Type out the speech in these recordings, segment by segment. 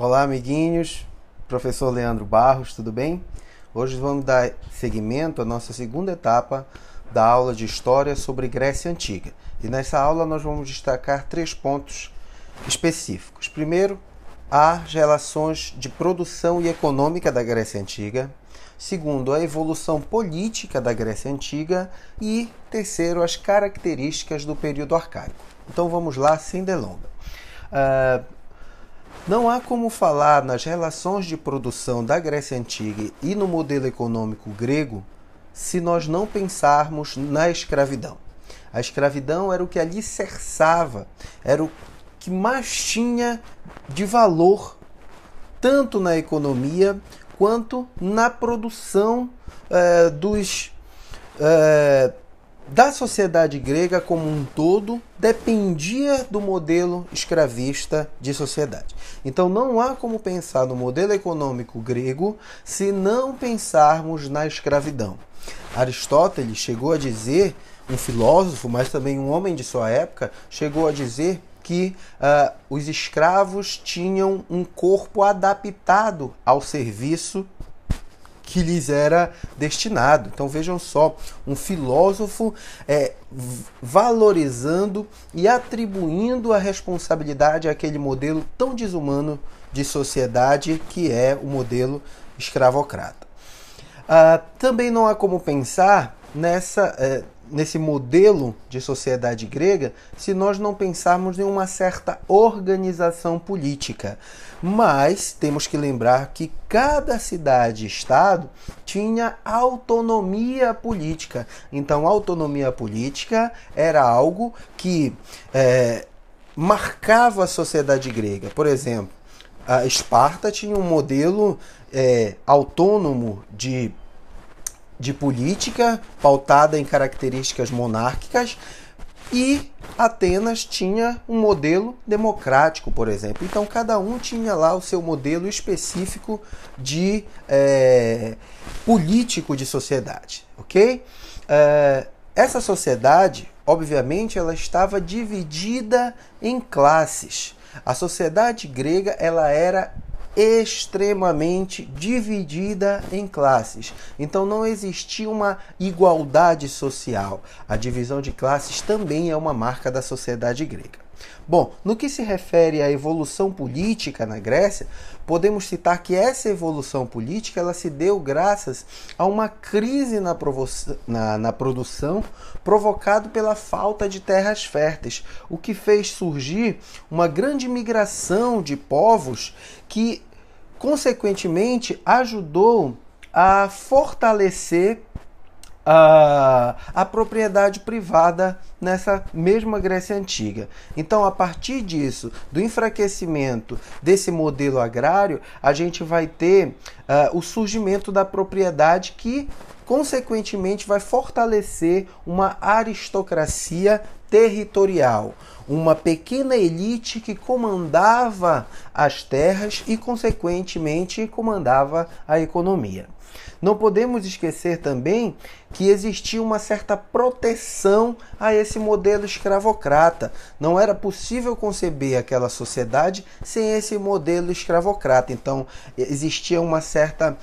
Olá, amiguinhos. Professor Leandro Barros, tudo bem? Hoje vamos dar seguimento à nossa segunda etapa da aula de História sobre Grécia Antiga. E nessa aula nós vamos destacar 3 pontos específicos. Primeiro, as relações de produção e econômica da Grécia Antiga. Segundo, a evolução política da Grécia Antiga. E terceiro, as características do período arcaico. Então vamos lá, sem delonga. Não há como falar nas relações de produção da Grécia Antiga e no modelo econômico grego se nós não pensarmos na escravidão. A escravidão era o que alicerçava, era o que mais tinha de valor, tanto na economia quanto na produção da sociedade grega como um todo, dependia do modelo escravista de sociedade. Então não há como pensar no modelo econômico grego se não pensarmos na escravidão. Aristóteles chegou a dizer, um filósofo, mas também um homem de sua época, chegou a dizer que os escravos tinham um corpo adaptado ao serviço que lhes era destinado. Então vejam só, um filósofo valorizando e atribuindo a responsabilidade àquele modelo tão desumano de sociedade que é o modelo escravocrata. Também não há como pensar nesse modelo de sociedade grega se nós não pensarmos em uma certa organização política. Mas temos que lembrar que cada cidade e estado tinha autonomia política. Então, a autonomia política era algo que marcava a sociedade grega. Por exemplo, a Esparta tinha um modelo autônomo de política pautada em características monárquicas, e Atenas tinha um modelo democrático, por exemplo. Então, cada um tinha lá o seu modelo específico de político de sociedade, ok? Essa sociedade, obviamente, ela estava dividida em classes. A sociedade grega, ela era extremamente dividida em classes. Então não existia uma igualdade social. A divisão de classes também é uma marca da sociedade grega. Bom, no que se refere à evolução política na Grécia, podemos citar que essa evolução política ela se deu graças a uma crise na produção provocado pela falta de terras férteis, o que fez surgir uma grande migração de povos que, consequentemente, ajudou a fortalecer a propriedade privada nessa mesma Grécia Antiga. Então, a partir disso, do enfraquecimento desse modelo agrário, a gente vai ter o surgimento da propriedade que, consequentemente, vai fortalecer uma aristocracia territorial, uma pequena elite que comandava as terras e, consequentemente, comandava a economia. Não podemos esquecer também que existia uma certa proteção a esse modelo escravocrata. Não era possível conceber aquela sociedade sem esse modelo escravocrata. Então, existia uma certa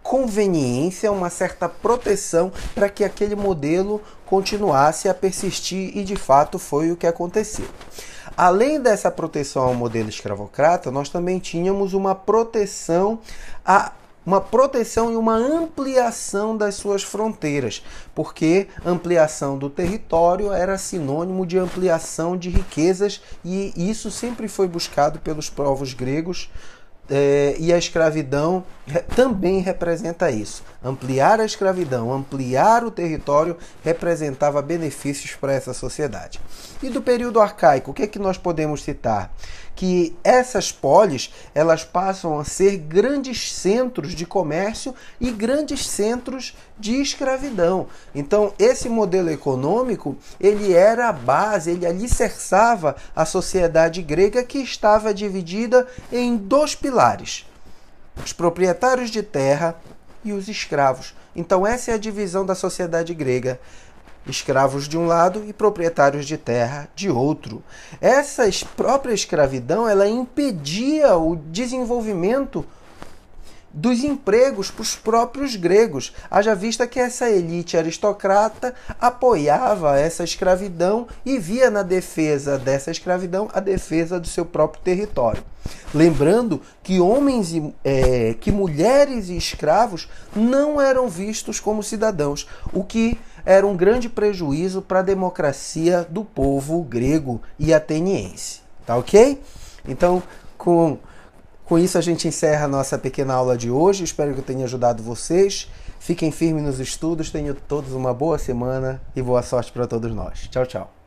conveniência, uma certa proteção para que aquele modelo continuasse a persistir, e de fato foi o que aconteceu. Além dessa proteção ao modelo escravocrata, nós também tínhamos uma proteção e uma ampliação das suas fronteiras, porque ampliação do território era sinônimo de ampliação de riquezas, e isso sempre foi buscado pelos povos gregos, e a escravidão também representa isso. Ampliar a escravidão, ampliar o território representava benefícios para essa sociedade. E do período arcaico, o que é que nós podemos citar? Que essas polis, elas passam a ser grandes centros de comércio e grandes centros de escravidão. Então, esse modelo econômico, ele era a base, ele alicerçava a sociedade grega, que estava dividida em 2 pilares: os proprietários de terra e os escravos. Então, essa é a divisão da sociedade grega. escravos de um lado e proprietários de terra de outro. Essa própria escravidão, ela impedia o desenvolvimento dos empregos para os próprios gregos. Haja vista que essa elite aristocrata apoiava essa escravidão e via na defesa dessa escravidão a defesa do seu próprio território. Lembrando que que mulheres e escravos não eram vistos como cidadãos, o que era um grande prejuízo para a democracia do povo grego e ateniense. Tá ok? Então, com isso a gente encerra a nossa pequena aula de hoje. Espero que eu tenha ajudado vocês. Fiquem firmes nos estudos, tenham todos uma boa semana e boa sorte para todos nós. Tchau, tchau.